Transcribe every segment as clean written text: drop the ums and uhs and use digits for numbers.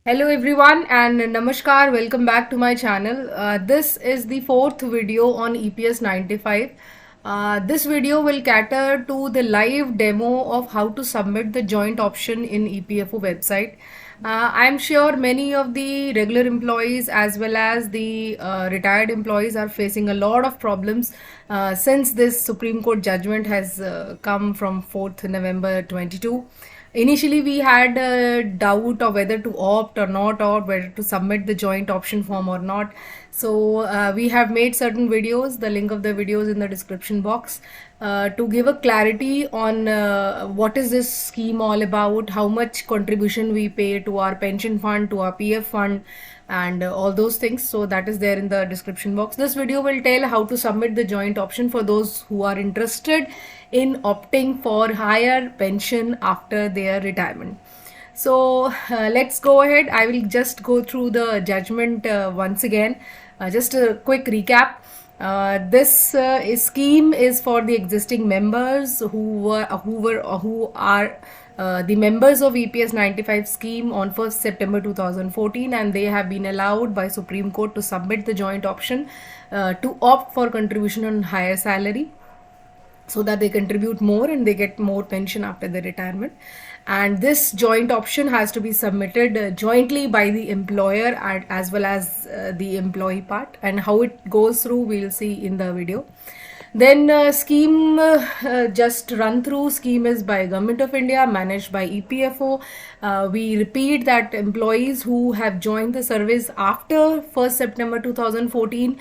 Hello everyone and namaskar, welcome back to my channel. This is the fourth video on EPS 95. This video will cater to the live demo of how to submit the joint option in EPFO website. I'm sure many of the regular employees as well as the retired employees are facing a lot of problems since this Supreme Court judgment has come from 4th November 22. Initially, we had a doubt of whether to opt or not opt, whether to submit the joint option form or not. So, we have made certain videos, the link of the videos in the description box, to give a clarity on what is this scheme all about, how much contribution we pay to our pension fund, to our PF fund, and all those things. So that is there in the description box. This video will tell how to submit the joint option for those who are interested in opting for higher pension after their retirement. So let's go ahead. I will just go through the judgment once again. Just a quick recap. This scheme is for the existing members who are the members of EPS 95 scheme on 1st September 2014, and they have been allowed by Supreme Court to submit the joint option to opt for contribution on higher salary, so that they contribute more and they get more pension after their retirement. And this joint option has to be submitted jointly by the employer and as well as the employee part, and how it goes through we'll see in the video. Then scheme, just run through. Scheme is by Government of India, managed by EPFO. We repeat that employees who have joined the service after 1st September 2014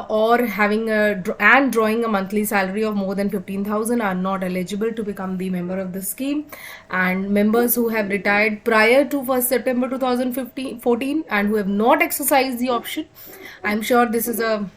or having and drawing a monthly salary of more than 15,000 are not eligible to become the member of the scheme. And members who have retired prior to 1st September 2014 and who have not exercised the option, I'm sure this is a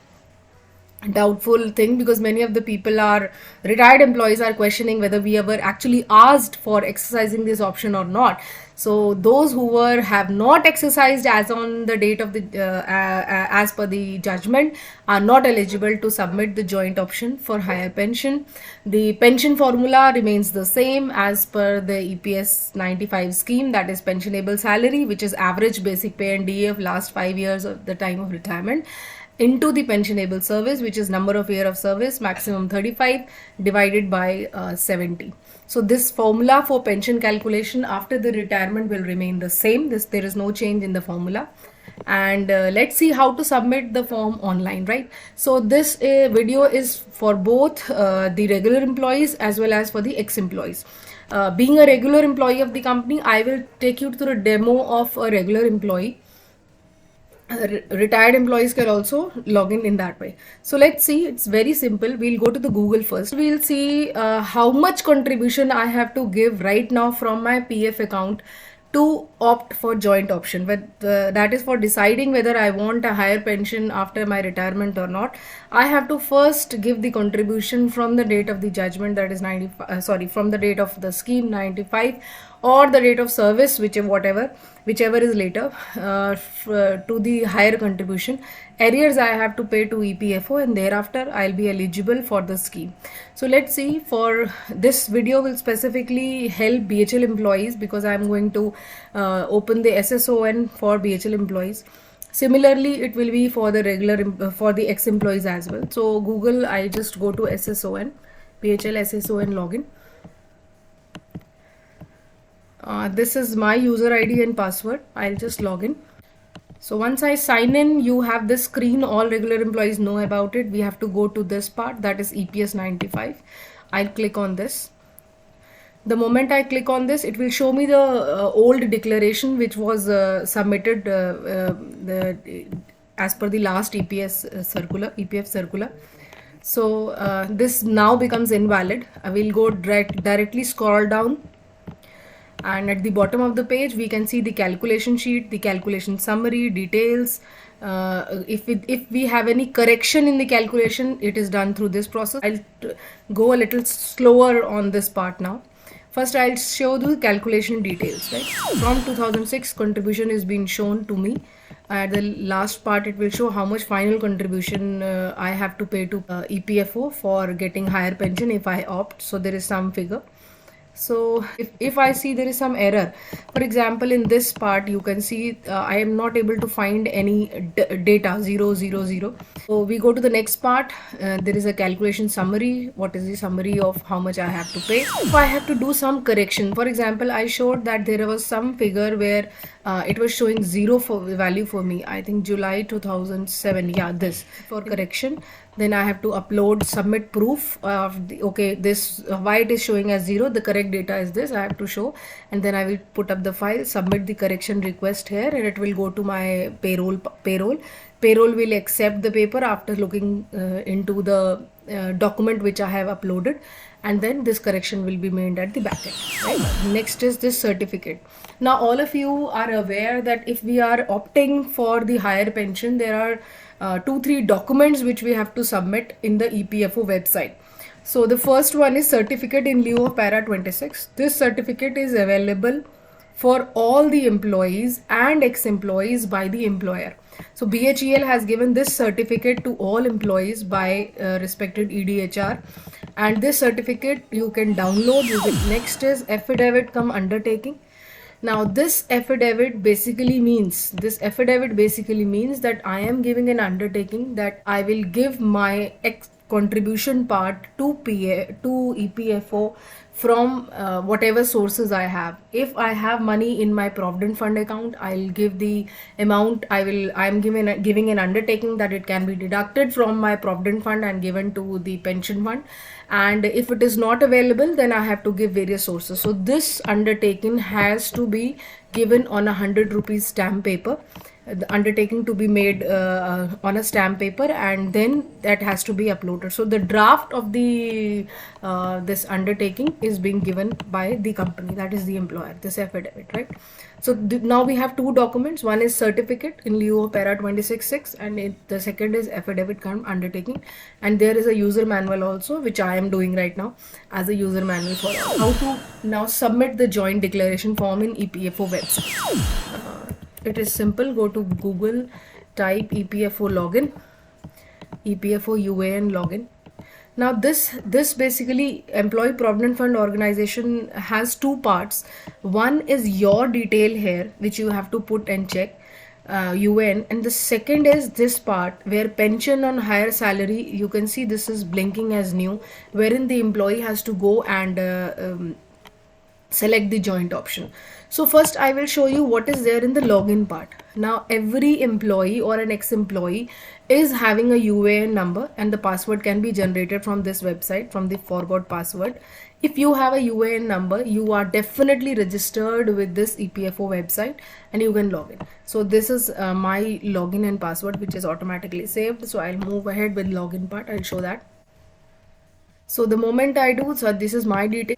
doubtful thing, because many of the people are retired employees are questioning whether we ever actually asked for exercising this option or not. So those who have not exercised as on the date of the as per the judgment are not eligible to submit the joint option for higher pension. The pension formula remains the same as per the EPS 95 scheme, that is pensionable salary, which is average basic pay and DA of last 5 years of the time of retirement, into the pensionable service, which is number of year of service, maximum 35, divided by 70. So this formula for pension calculation after the retirement will remain the same. There is no change in the formula. And let's see how to submit the form online, right? So this video is for both the regular employees as well as for the ex-employees. Being a regular employee of the company, I will take you through a demo of a regular employee. Retired employees can also log in that way. So let's see, it's very simple. We'll go to the Google first. We'll see how much contribution I have to give right now from my PF account to opt for joint option, but that is for deciding whether I want a higher pension after my retirement or not. I have to first give the contribution from the date of the judgment, that is from the date of the scheme 95, or the date of service, whichever is later, to the higher contribution. Arrears I have to pay to EPFO, and thereafter I'll be eligible for the scheme. So let's see. For this video will specifically help BHL employees, because I'm going to open the SSON for BHL employees. Similarly, it will be for the for the ex-employees as well. So Google, I just go to SSON, BHL SSON login. This is my user ID and password. I'll just log in. So once I sign in, you have this screen. All regular employees know about it. We have to go to this part, that is EPS 95. I'll click on this. The moment I click on this, it will show me the old declaration which was submitted as per the last EPF circular. So this now becomes invalid. I will go directly scroll down, and at the bottom of the page we can see the calculation sheet, the calculation summary, details. If we have any correction in the calculation, it is done through this process. I'll go a little slower on this part now. First, I'll show the calculation details, right? From 2006, contribution is being shown to me. At the last part, it will show how much final contribution I have to pay to EPFO for getting higher pension if I opt. So there is some figure. So if I see there is some error, for example, in this part, you can see I am not able to find any data 000. So we go to the next part. There is a calculation summary. What is the summary of how much I have to pay? If I have to do some correction, for example, I showed that there was some figure where it was showing zero for value for me. I think July 2007. Yeah, this for correction. Then I have to upload, submit proof of the, okay, this why it is showing as zero. The correct data is this. I have to show, and then I will put up the file, submit the correction request here, and it will go to my payroll. Payroll will accept the paper after looking into the document which I have uploaded, and then this correction will be made at the back end. Right? Next is this certificate. Now all of you are aware that if we are opting for the higher pension, there are 2-3 documents which we have to submit in the EPFO website. So the first one is certificate in lieu of para 26. This certificate is available for all the employees and ex-employees by the employer. So BHEL has given this certificate to all employees by respected EDHR, and this certificate you can download. Next is affidavit cum undertaking. Now this affidavit basically means that I am giving an undertaking that I will give my contribution part to EPFO from whatever sources I have. If I have money in my provident fund account, I'll give the amount. I am giving an undertaking that it can be deducted from my provident fund and given to the pension fund. And if it is not available, then I have to give various sources. So this undertaking has to be given on 100 rupees stamp paper. The undertaking to be made on a stamp paper, and then that has to be uploaded. So the draft of the this undertaking is being given by the company, that is the employer, this affidavit, right? So now we have two documents. One is certificate in lieu of para 26(6), and the second is affidavit cum undertaking. And there is a user manual also, which I am doing right now as a user manual for how to now submit the joint declaration form in EPFO website. It is simple. Go to Google, type EPFO login, EPFO UAN login. Now this basically employee provident fund organization has two parts. One is your detail here, which you have to put and check UN, and the second is this part where pension on higher salary. You can see this is blinking as new, wherein the employee has to go and select the joint option. So first I will show you what is there in the login part. Now every employee or an ex-employee is having a UAN number, and the password can be generated from this website, from the forgot password. If you have a UAN number, you are definitely registered with this EPFO website and you can log in. So this is my login and password, which is automatically saved. So I'll move ahead with login part. I'll show that. So the moment I do, so this is my detail.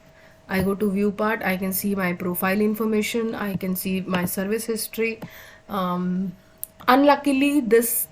I go to view part, I can see my profile information, I can see my service history. Unluckily, these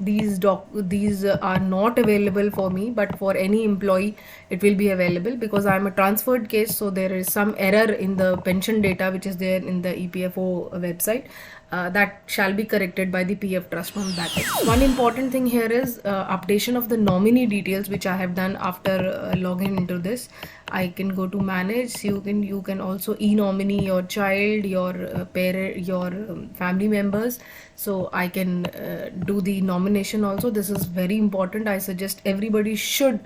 are not available for me, but for any employee it will be available, because I am a transferred case. So there is some error in the pension data which is there in the EPFO website. That shall be corrected by the PF Trust Fund backend. One important thing here is updation of the nominee details, which I have done after logging into this. I can go to manage. You can also e-nominee your child, your parent, your family members. So I can do the nomination also. This is very important. I suggest everybody should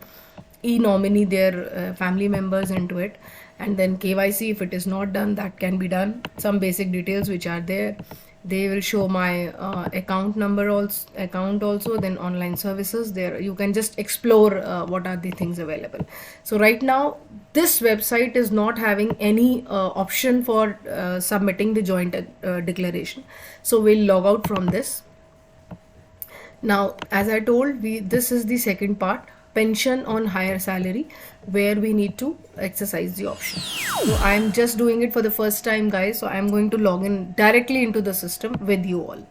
e-nominee their family members into it. And then KYC, if it is not done, that can be done. Some basic details which are there. They will show my account number also, then online services. There you can just explore what are the things available. So right now this website is not having any option for submitting the joint declaration. So we'll log out from this. Now, as I told, this is the second part, pension on higher salary, where we need to exercise the option. So I am just doing it for the first time, guys. So I am going to log in directly into the system with you all.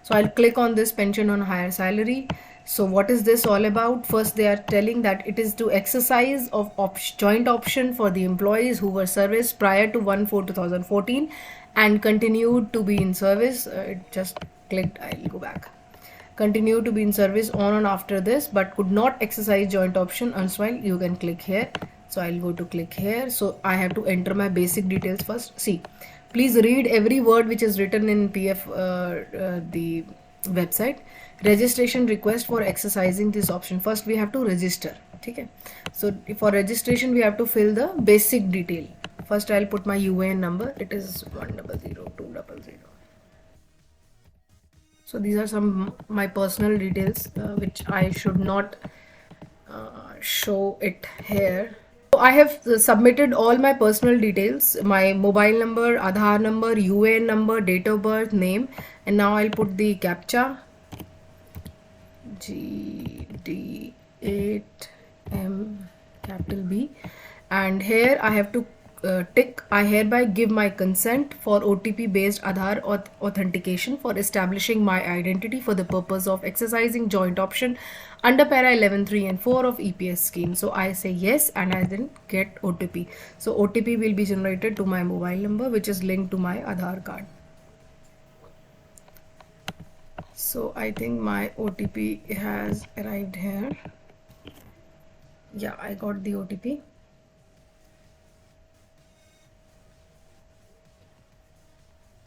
So I'll click on this pension on higher salary. So what is this all about? First, they are telling that it is to exercise of joint option for the employees who were serviced prior to 1/4/2014 and continued to be in service. It just clicked. I'll go back. Continue to be in service on and after this, but could not exercise joint option erstwhile. You can click here. So I'll go to click here. So I have to enter my basic details first. See, please read every word which is written in PF the website. Registration request for exercising this option. First we have to register. Okay. So for registration we have to fill the basic detail. First I'll put my UAN number. It is 1000200. So these are some my personal details which I should not show it here. So I have submitted all my personal details, my mobile number, Aadhaar number, UAN number, date of birth, name, and now I'll put the CAPTCHA GD8M capital B, and here I have to tick I hereby give my consent for OTP based Aadhaar authentication for establishing my identity for the purpose of exercising joint option under para 11 3 and 4 of EPS scheme. So I say yes, and I then get OTP. So OTP will be generated to my mobile number which is linked to my Aadhaar card. So I think my OTP has arrived here. Yeah, I got the OTP.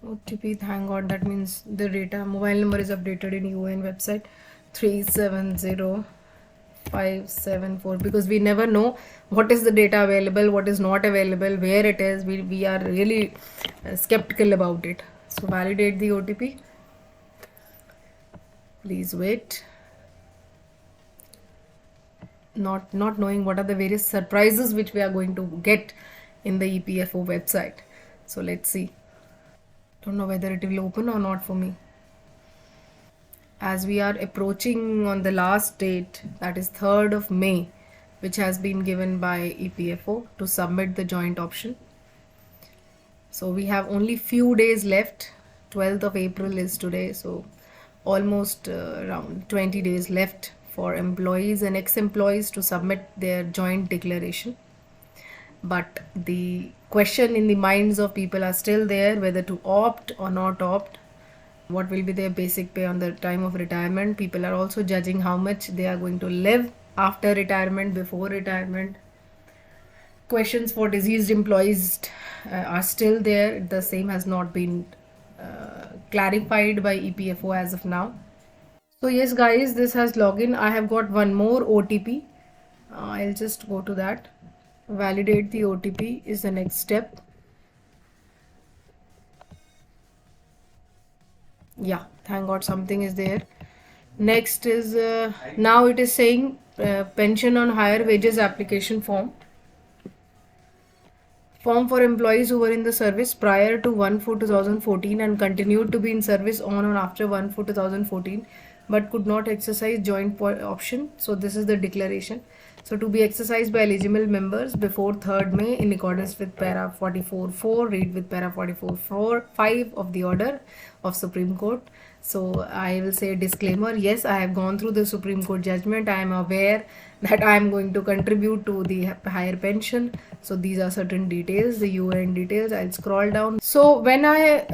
OTP, thank God, that means the data mobile number is updated in UN website 370574, because we never know what is the data available, what is not available, where it is. We are really skeptical about it. So validate the OTP. Please wait. Not knowing what are the various surprises which we are going to get in the EPFO website. So let's see. Don't know whether it will open or not for me. As we are approaching on the last date, that is 3rd of May, which has been given by EPFO to submit the joint option. So we have only few days left. 12th of April is today, so almost around 20 days left for employees and ex-employees to submit their joint declaration. But the question in the minds of people are still there, whether to opt or not opt. What will be their basic pay on the time of retirement? People are also judging how much they are going to live after retirement, before retirement. Questions for deceased employees are still there. The same has not been clarified by EPFO as of now. So yes guys, this has login. I have got one more OTP. I'll just go to that. Validate the OTP is the next step. Yeah, thank God something is there. Next is now it is saying pension on higher wages application form for employees who were in the service prior to 1/4/2014 and continued to be in service on or after 1/4/2014 but could not exercise joint option. So this is the declaration. So to be exercised by eligible members before 3rd May in accordance with para 44.4, read with para 44.4.5 of the order of Supreme Court. So I will say disclaimer, yes, I have gone through the Supreme Court judgment. I am aware that I am going to contribute to the higher pension. So these are certain details, the UN details. I'll scroll down. So when I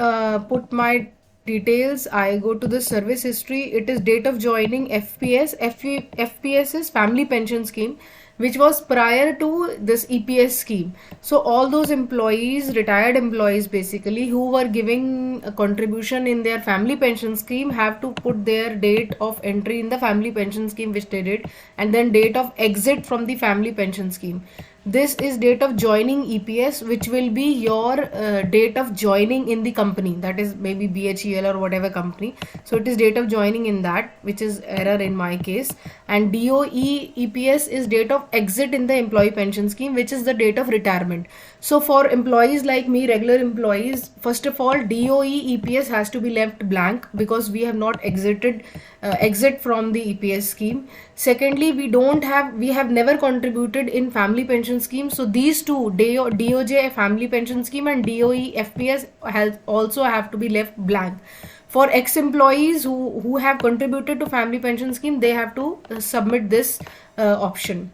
put my details, I go to the service history. It is date of joining FPS. FPS is family pension scheme, which was prior to this EPS scheme. So all those employees, retired employees basically, who were giving a contribution in their family pension scheme have to put their date of entry in the family pension scheme, which they did, and then date of exit from the family pension scheme. This is date of joining EPS, which will be your date of joining in the company, that is maybe BHEL or whatever company. So it is date of joining in that, which is error in my case. And DOE EPS is date of exit in the employee pension scheme, which is the date of retirement. So for employees like me, regular employees, first of all, DOE EPS has to be left blank because we have not exit from the EPS scheme. Secondly, we have never contributed in family pension scheme. So these two, DOJ family pension scheme and DOE FPS also have to be left blank. For ex-employees who have contributed to family pension scheme, they have to submit this option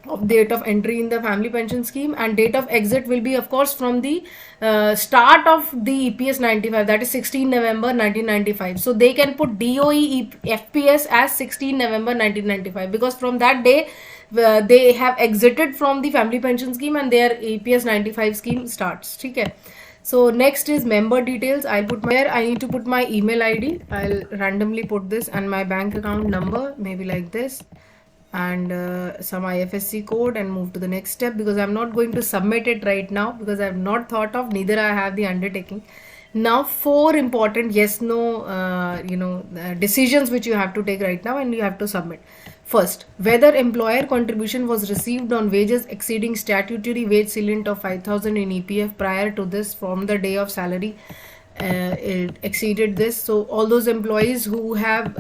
of date of entry in the family pension scheme, and date of exit will be of course from the start of the EPS 95, that is 16 November 1995. So they can put DOE FPS as 16 November 1995 because from that day they have exited from the family pension scheme and their EPS 95 scheme starts. Okay. So next is member details. I'll put my, I need to put my email ID. I'll randomly put this and my bank account number, maybe like this, and some IFSC code, and move to the next step, because I'm not going to submit it right now because I've not thought of, neither I have the undertaking. Now, four important yes no decisions which you have to take right now and you have to submit. First, whether employer contribution was received on wages exceeding statutory wage ceiling of 5,000 in EPF prior to this from the day of salary it exceeded this. So all those employees who have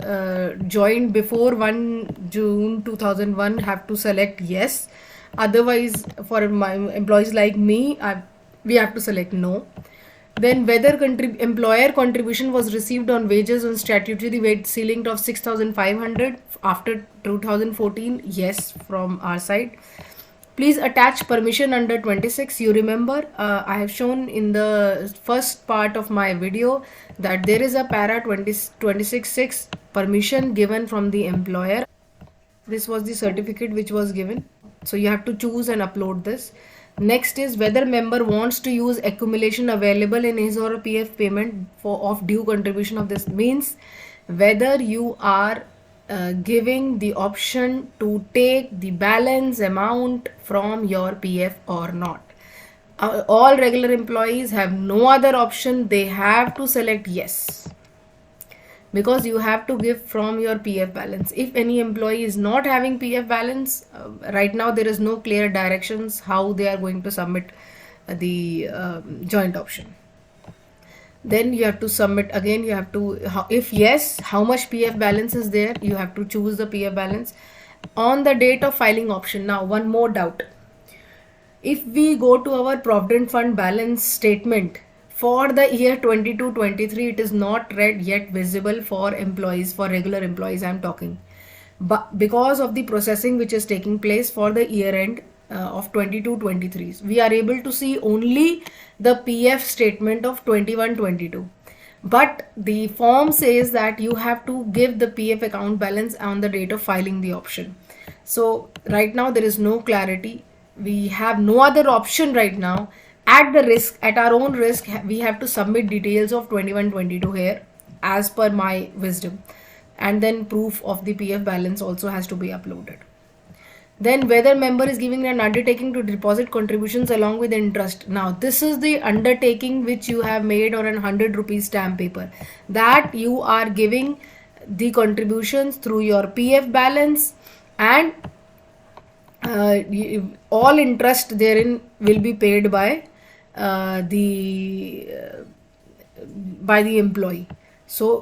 joined before 1 June 2001 have to select yes. Otherwise, for my employees like me, we have to select no. Then whether employer contribution was received on wages on statutory wage ceiling of 6,500 after 2014, yes, from our side. Please attach permission under 26. You remember I have shown in the first part of my video that there is a para 26.6 permission given from the employer. This was the certificate which was given. So you have to choose and upload this. Next is whether member wants to use accumulation available in his or PF payment of due contribution of this. Means whether you are giving the option to take the balance amount from your PF or not. All regular employees have no other option. They have to select yes, because you have to give from your PF balance. If any employee is not having PF balance, right now there is no clear directions how they are going to submit the joint option. Then you have to submit again. You have to, if yes, how much PF balance is there, you have to choose the PF balance on the date of filing option. Now, one more doubt. If we go to our Provident Fund balance statement for the year 22-23, it is not yet visible for employees, for regular employees I'm talking. But because of the processing which is taking place for the year end of 22-23, we are able to see only the PF statement of 21-22. But the form says that you have to give the PF account balance on the date of filing the option. So right now there is no clarity. We have no other option right now. At our own risk, we have to submit details of 21-22 here as per my wisdom. And then proof of the PF balance also has to be uploaded. Then whether member is giving an undertaking to deposit contributions along with interest. Now this is the undertaking which you have made on a 100 rupees stamp paper, that you are giving the contributions through your PF balance, and all interest therein will be paid by the employee. So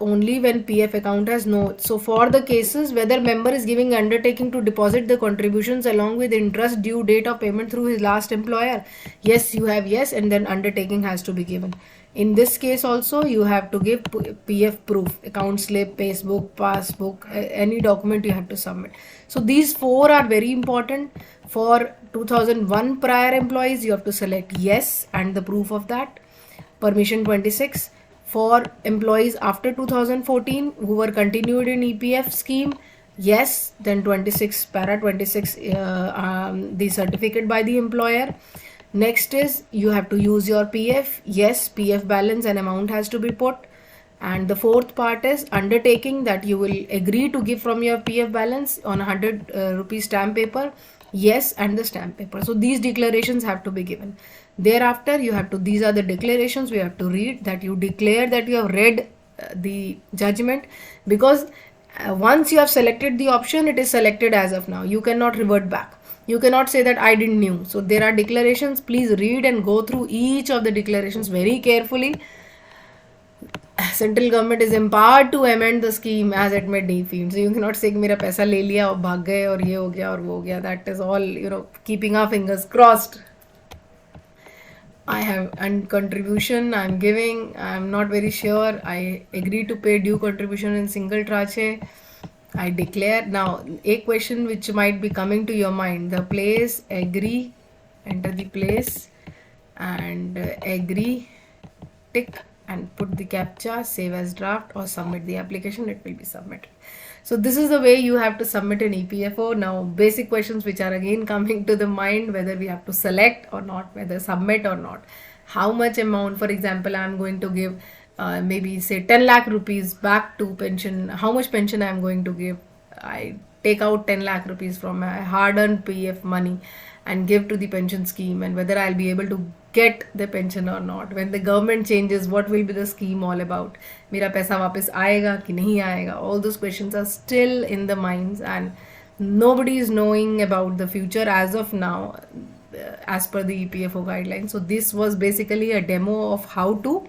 only when PF account has no. So for the cases whether member is giving undertaking to deposit the contributions along with interest due date of payment through his last employer, yes, you have yes, and then undertaking has to be given. In this case also you have to give PF proof, account slip, paybook, passbook, any document you have to submit. So these four are very important. For 2001 prior employees, you have to select yes and the proof of that. Permission 26. For employees after 2014 who were continued in EPF scheme, yes, then 26, para 26, the certificate by the employer. Next is you have to use your PF. Yes, PF balance and amount has to be put. And the fourth part is undertaking, that you will agree to give from your PF balance on 100 rupees stamp paper. Yes, and the stamp paper. So these declarations have to be given. Thereafter you have to, these are the declarations we have to read, that you declare that you have read the judgment, because once you have selected the option, it is selected as of now. You cannot revert back. You cannot say that I didn't knew. So there are declarations. Please read and go through each of the declarations very carefully. Central government is empowered to amend the scheme as it may deem fit. So you cannot say मेरा पैसा ले लिया और भाग गए और ये हो गया और वो हो गया. That is all, keeping our fingers crossed. I have and contribution I'm giving, I'm not very sure. I agree to pay due contribution in single tranche. I declare. Now a question which might be coming to your mind: the place, agree, enter the place, and agree, tick. and put the captcha, save as draft, or submit the application. It will be submitted. So this is the way you have to submit an EPFO. Now basic questions which are again coming to the mind, whether we have to select or not, whether submit or not, how much amount. For example, I'm going to give maybe say 10 lakh rupees back to pension. How much pension I'm going to give? I take out 10 lakh rupees from my hard earned PF money and give to the pension scheme, and whether I'll be able to get the pension or not. When the government changes, what will be the scheme all about? मेरा पैसा वापस आएगा कि नहीं आएगा? All those questions are still in the minds, and nobody is knowing about the future as of now, as per the EPFO guidelines. So this was basically a demo of how to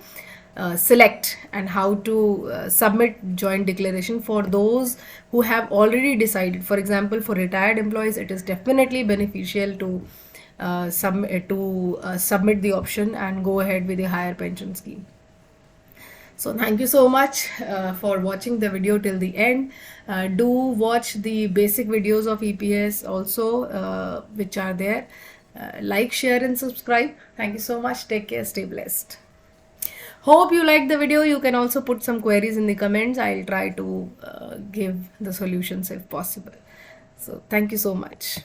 select and how to submit joint declaration for those who have already decided. For example, for retired employees, it is definitely beneficial to submit the option and go ahead with the higher pension scheme. So thank you so much for watching the video till the end. Do watch the basic videos of EPS also, which are there. Like, share and subscribe. Thank you so much. Take care. Stay blessed. Hope you liked the video. You can also put some queries in the comments. I'll try to give the solutions if possible. So thank you so much.